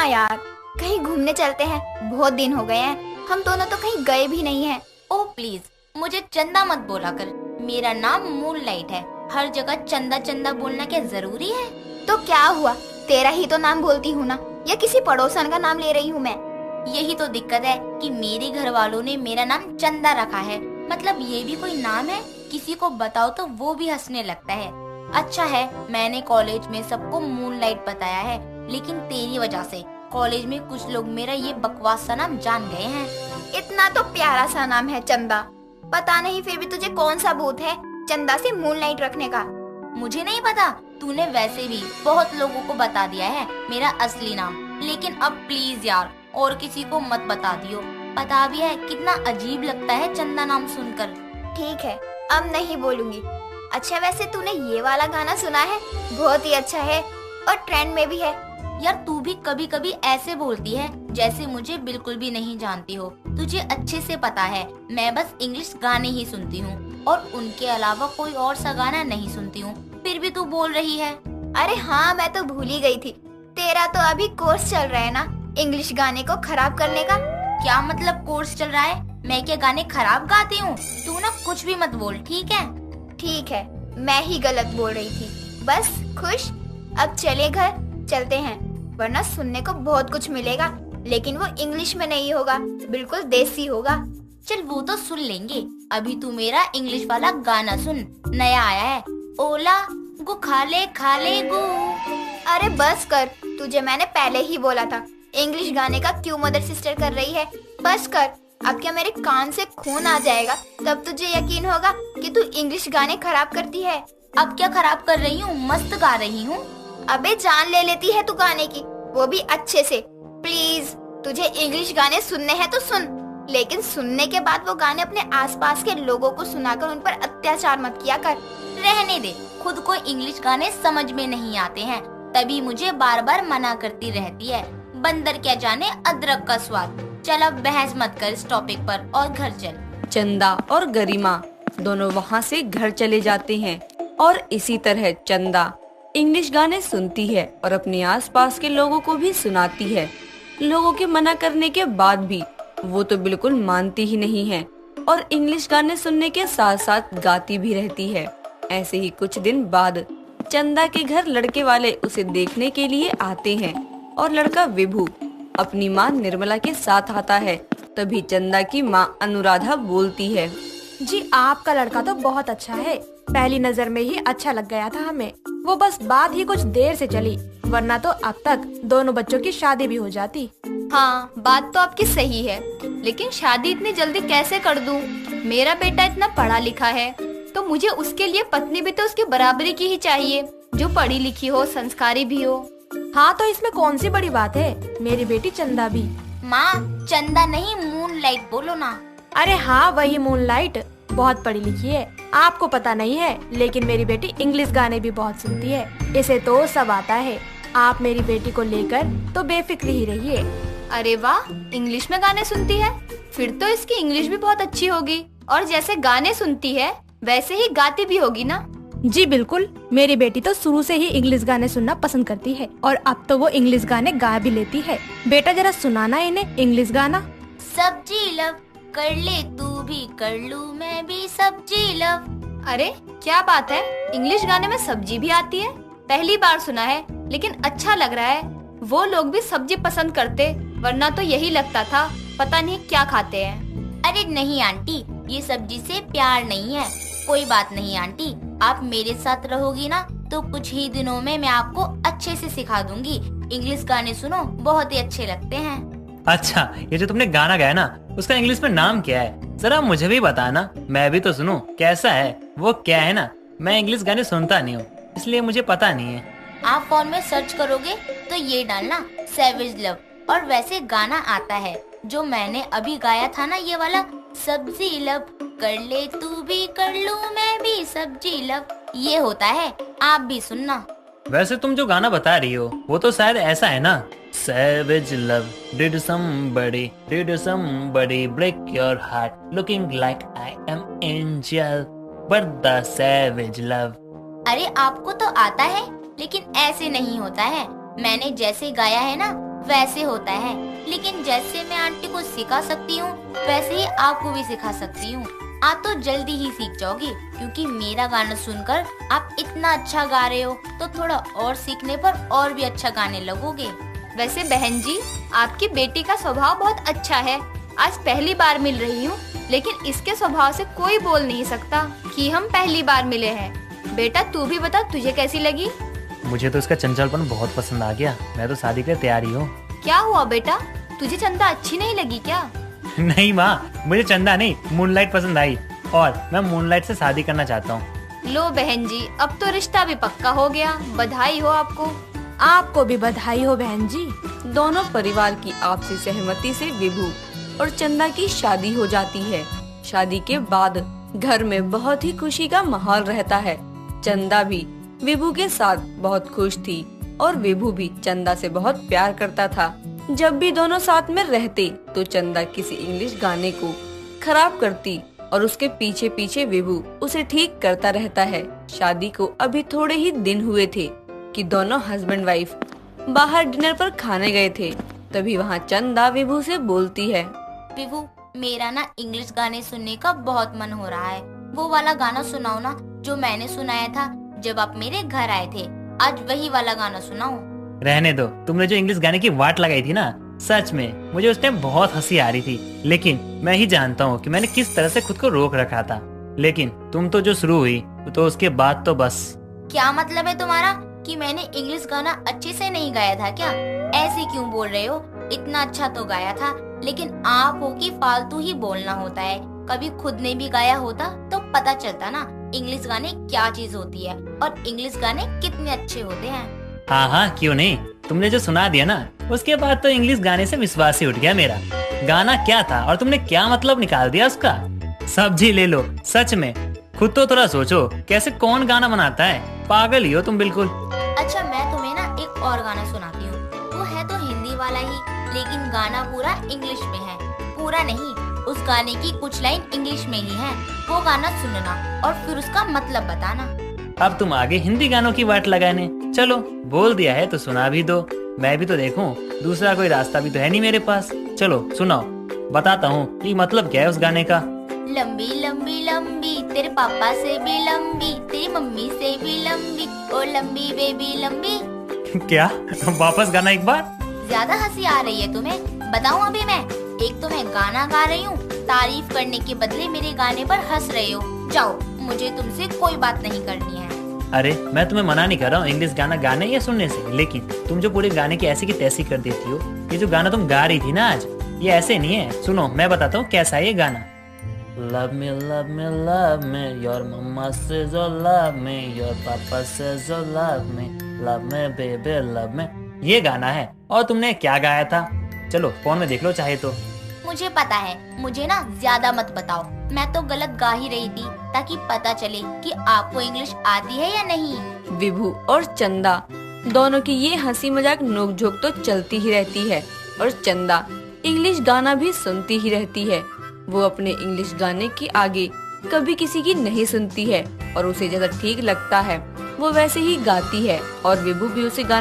यार, कहीं घूमने चलते हैं, बहुत दिन हो गए हैं। हम दोनों तो कहीं गए भी नहीं हैं। ओह प्लीज, मुझे चंदा मत बोला कर। मेरा नाम मूनलाइट है। हर जगह चंदा चंदा बोलना क्या जरूरी है? तो क्या हुआ, तेरा ही तो नाम बोलती हूँ ना, या किसी पड़ोसन का नाम ले रही हूँ मैं? यही तो दिक्कत है कि मेरे घर वालों ने मेरा नाम चंदा रखा है। मतलब ये भी कोई नाम है? किसी को बताओ तो वो भी हंसने लगता है। अच्छा है, मैंने कॉलेज में सबको मूनलाइट बताया है, लेकिन तेरी वजह से कॉलेज में कुछ लोग मेरा ये बकवास सा नाम जान गए हैं। इतना तो प्यारा सा नाम है चंदा। पता नहीं फिर भी तुझे कौन सा भूत है चंदा से मूनलाइट रखने का? मुझे नहीं पता, तूने वैसे भी बहुत लोगों को बता दिया है मेरा असली नाम। लेकिन अब प्लीज यार, और किसी को मत बता दियो। पता भी है कितना अजीब लगता है चंदा नाम सुनकर। ठीक है, अब नहीं बोलूंगी। अच्छा, वैसे तूने ये वाला गाना सुना है? बहुत ही अच्छा है और ट्रेंड में भी है। यार तू भी कभी कभी ऐसे बोलती है जैसे मुझे बिल्कुल भी नहीं जानती हो। तुझे अच्छे से पता है मैं बस इंग्लिश गाने ही सुनती हूँ और उनके अलावा कोई और सा गाना नहीं सुनती हूँ। फिर भी तू बोल रही है। अरे हाँ, मैं तो भूल ही गई थी। तेरा तो अभी कोर्स चल रहा है ना इंग्लिश गाने को खराब करने का। क्या मतलब कोर्स चल रहा है? मैं क्या गाने खराब गाती हूँ? तू ना कुछ भी मत बोल, ठीक है? ठीक है, मैं ही गलत बोल रही थी। बस खुश? अब चले घर चलते हैं, वरना सुनने को बहुत कुछ मिलेगा, लेकिन वो इंग्लिश में नहीं होगा, बिल्कुल देसी होगा। चल वो तो सुन लेंगे। अभी तू मेरा इंग्लिश वाला गाना सुन, नया आया है। ओला गु खा ले गु। अरे बस कर, तुझे मैंने पहले ही बोला था इंग्लिश गाने का क्यों मदर सिस्टर कर रही है। बस कर, अब क्या मेरे कान से खून आ जाएगा तब तुझे यकीन होगा कि तू इंग्लिश गाने खराब करती है। अब क्या खराब कर रही हूँ? मस्त गा रही हूँ। अबे जान ले लेती है तू गाने की, वो भी अच्छे से। प्लीज, तुझे इंग्लिश गाने सुनने हैं तो सुन, लेकिन सुनने के बाद वो गाने अपने आसपास के लोगों को सुनाकर उन पर अत्याचार मत किया कर। रहने दे, खुद को इंग्लिश गाने समझ में नहीं आते हैं, तभी मुझे बार बार मना करती रहती है। बंदर क्या जाने अदरक का स्वाद। चल अब बहस मत कर इस टॉपिक पर और घर चल। चंदा और गरिमा दोनों वहाँ से घर चले जाते हैं और इसी तरह चंदा इंग्लिश गाने सुनती है और अपने आसपास के लोगों को भी सुनाती है। लोगों के मना करने के बाद भी वो तो बिल्कुल मानती ही नहीं है और इंग्लिश गाने सुनने के साथ साथ गाती भी रहती है। ऐसे ही कुछ दिन बाद चंदा के घर लड़के वाले उसे देखने के लिए आते हैं और लड़का विभू अपनी माँ निर्मला के साथ आता है। तभी चंदा की माँ अनुराधा बोलती है, जी आपका लड़का तो बहुत अच्छा है, पहली नजर में ही अच्छा लग गया था हमें। वो बस बात ही कुछ देर से चली, वरना तो अब तक दोनों बच्चों की शादी भी हो जाती। हाँ, बात तो आपकी सही है, लेकिन शादी इतनी जल्दी कैसे कर दूं? मेरा बेटा इतना पढ़ा लिखा है, तो मुझे उसके लिए पत्नी भी तो उसकी बराबरी की ही चाहिए, जो पढ़ी लिखी हो, संस्कारी भी हो। हाँ तो इसमें कौन सी बड़ी बात है, मेरी बेटी चंदा भी। माँ, चंदा नहीं मूनलाइट बोलो ना। अरे हाँ, वही मूनलाइट बहुत पढ़ी लिखी है, आपको पता नहीं है, लेकिन मेरी बेटी इंग्लिश गाने भी बहुत सुनती है, इसे तो सब आता है। आप मेरी बेटी को लेकर तो बेफिक्र ही रहिए। अरे वाह, इंग्लिश में गाने सुनती है, फिर तो इसकी इंग्लिश भी बहुत अच्छी होगी, और जैसे गाने सुनती है वैसे ही गाती भी होगी ना? जी बिल्कुल, मेरी बेटी तो शुरू से ही इंग्लिश गाने सुनना पसंद करती है और अब तो वो इंग्लिश गाने गा भी लेती है। बेटा जरा सुनाना इन्हें इंग्लिश गाना। सब्जी लव कर ले तू भी, कर लूं मैं भी सब्जी लव। अरे क्या बात है, इंग्लिश गाने में सब्जी भी आती है? पहली बार सुना है, लेकिन अच्छा लग रहा है। वो लोग भी सब्जी पसंद करते, वरना तो यही लगता था पता नहीं क्या खाते हैं। अरे नहीं आंटी, ये सब्जी से प्यार नहीं है। कोई बात नहीं आंटी, आप मेरे साथ रहोगी ना तो कुछ ही दिनों में मैं आपको अच्छे से सिखा दूंगी। इंग्लिश गाने सुनो, बहुत ही अच्छे लगते हैं। अच्छा, ये जो तुमने गाना गाया ना, उसका इंग्लिश में नाम क्या है? जरा मुझे भी बताना, मैं भी तो सुनूं कैसा है। वो क्या है ना, मैं इंग्लिश गाने सुनता नहीं हूँ, इसलिए मुझे पता नहीं है। आप फोन में सर्च करोगे तो ये डालना सैवेज लव, और वैसे गाना आता है जो मैंने अभी गाया था ना, ये वाला सब्जी लव कर ले तू भी, कर लूं मैं भी सब्जी लव, ये होता है। आप भी सुनना। वैसे तुम जो गाना बता रही हो वो तो शायद ऐसा है ना, Savage love, did somebody break your heart, looking like I am angel, but the savage love। अरे आपको तो आता है, लेकिन ऐसे नहीं होता है। मैंने जैसे गाया है ना वैसे होता है, लेकिन जैसे मैं आंटी को सिखा सकती हूँ वैसे ही आपको भी सिखा सकती हूँ। आप तो जल्दी ही सीख जाओगी, क्योंकि मेरा गाना सुनकर आप इतना अच्छा गा रहे हो तो थोड़ा और सीखने पर और भी अच्छा गाने लगोगे। वैसे बहन जी, आपकी बेटी का स्वभाव बहुत अच्छा है। आज पहली बार मिल रही हूँ, लेकिन इसके स्वभाव से कोई बोल नहीं सकता कि हम पहली बार मिले हैं। बेटा तू भी बता, तुझे कैसी लगी? मुझे तो इसका चंचलपन बहुत पसंद आ गया। मैं तो शादी के लिए तैयार ही हूँ। क्या हुआ बेटा, तुझे चंदा अच्छी नहीं लगी क्या? नहीं माँ, मुझे चंदा नहीं मूनलाइट पसंद आई और मैं मूनलाइट से शादी करना चाहता हूँ। लो बहन जी, अब तो रिश्ता भी पक्का हो गया। बधाई हो आपको। आपको भी बधाई हो बहन जी। दोनों परिवार की आपसी सहमति से विभू और चंदा की शादी हो जाती है। शादी के बाद घर में बहुत ही खुशी का माहौल रहता है। चंदा भी विभू के साथ बहुत खुश थी और विभू भी चंदा से बहुत प्यार करता था। जब भी दोनों साथ में रहते तो चंदा किसी इंग्लिश गाने को खराब करती और उसके पीछे पीछे विभू उसे ठीक करता रहता है। शादी को अभी थोड़े ही दिन हुए थे कि दोनों हस्बैंड वाइफ बाहर डिनर पर खाने गए थे। तभी वहाँ चंदा विभू से बोलती है, विभू, मेरा ना इंग्लिश गाने सुनने का बहुत मन हो रहा है। वो वाला गाना सुनाओ ना जो मैंने सुनाया था जब आप मेरे घर आए थे। आज वही वाला गाना सुनाओ। रहने दो, तुमने जो इंग्लिश गाने की वाट लगाई थी ना, सच में मुझे उस टाइम बहुत हंसी आ रही थी। लेकिन मैं ही जानता हूँ कि मैंने किस तरह से खुद को रोक रखा था। लेकिन तुम तो जो शुरू हुई तो उसके बाद तो बस। क्या मतलब है तुम्हारा कि मैंने इंग्लिश गाना अच्छे से नहीं गाया था क्या? ऐसे क्यों बोल रहे हो? इतना अच्छा तो गाया था, लेकिन आप हो कि फालतू ही बोलना होता है। कभी खुद ने भी गाया होता तो पता चलता ना इंग्लिश गाने क्या चीज होती है और इंग्लिश गाने कितने अच्छे होते हैं। हाँ हाँ, क्यों नहीं। तुमने जो सुना दिया ना, उसके बाद तो इंग्लिश गाने से विश्वास ही उठ गया मेरा। गाना क्या था और तुमने क्या मतलब निकाल दिया उसका। सब्जी ले लो, सच में खुद तो थोड़ा सोचो, कैसे कौन गाना बनाता है। पागल ही हो तुम बिल्कुल। अच्छा, मैं तुम्हें ना एक और गाना सुनाती हूँ। वो है तो हिंदी वाला ही, लेकिन गाना पूरा इंग्लिश में है। पूरा नहीं, उस गाने की कुछ लाइन इंग्लिश में ही है। वो गाना सुनना और फिर उसका मतलब बताना। अब तुम आगे हिंदी गानों की वाट लगाने। चलो, बोल दिया है तो सुना भी दो। मैं भी तो देखूं, दूसरा कोई रास्ता भी तो है नहीं मेरे पास। चलो सुनाओ, बताता हूँ कि मतलब क्या है उस गाने का। लंबी लंबी लंबी तेरे पापा से भी लंबी, तेरी मम्मी से भी लंबी, ओ लंबी बेबी लंबी। क्या? वापस गाना एक बार। ज्यादा हंसी आ रही है तुम्हें? बताऊं अभी मैं? एक तो मैं गाना गा रही हूँ, तारीफ करने के बदले मेरे गाने पर हंस रहे हो। जाओ, मुझे तुमसे कोई बात नहीं करनी है। अरे मैं तुम्हें मना नहीं कर रहा हूँ इंग्लिश गाना गाने या सुनने से, लेकिन तुम जो पूरे गाने की ऐसी की तैसी कर देती हो। ये जो गाना तुम गा रही थी ना आज, ये ऐसे नहीं है। सुनो, मैं बताता हूँ कैसा है ये गाना। Love me, love me, love me, your mama says oh love me, your papa says oh love me, love me baby love me। ये गाना है। और तुमने क्या गाया था? चलो फोन में देख लो चाहे तो। मुझे पता है, मुझे ना ज्यादा मत बताओ। मैं तो गलत गा ही रही थी ताकि पता चले कि आपको इंग्लिश आती है या नहीं। विभू और चंदा दोनों की ये हंसी मजाक नोकझोंक तो चलती ही रहती है और चंदा इंग्लिश गाना भी सुनती ही रहती है। वो अपने इंग्लिश गाने के आगे कभी किसी की नहीं सुनती है और उसे जैसा ठीक लगता है वो वैसे ही गाती है और विभू भी उसे गाना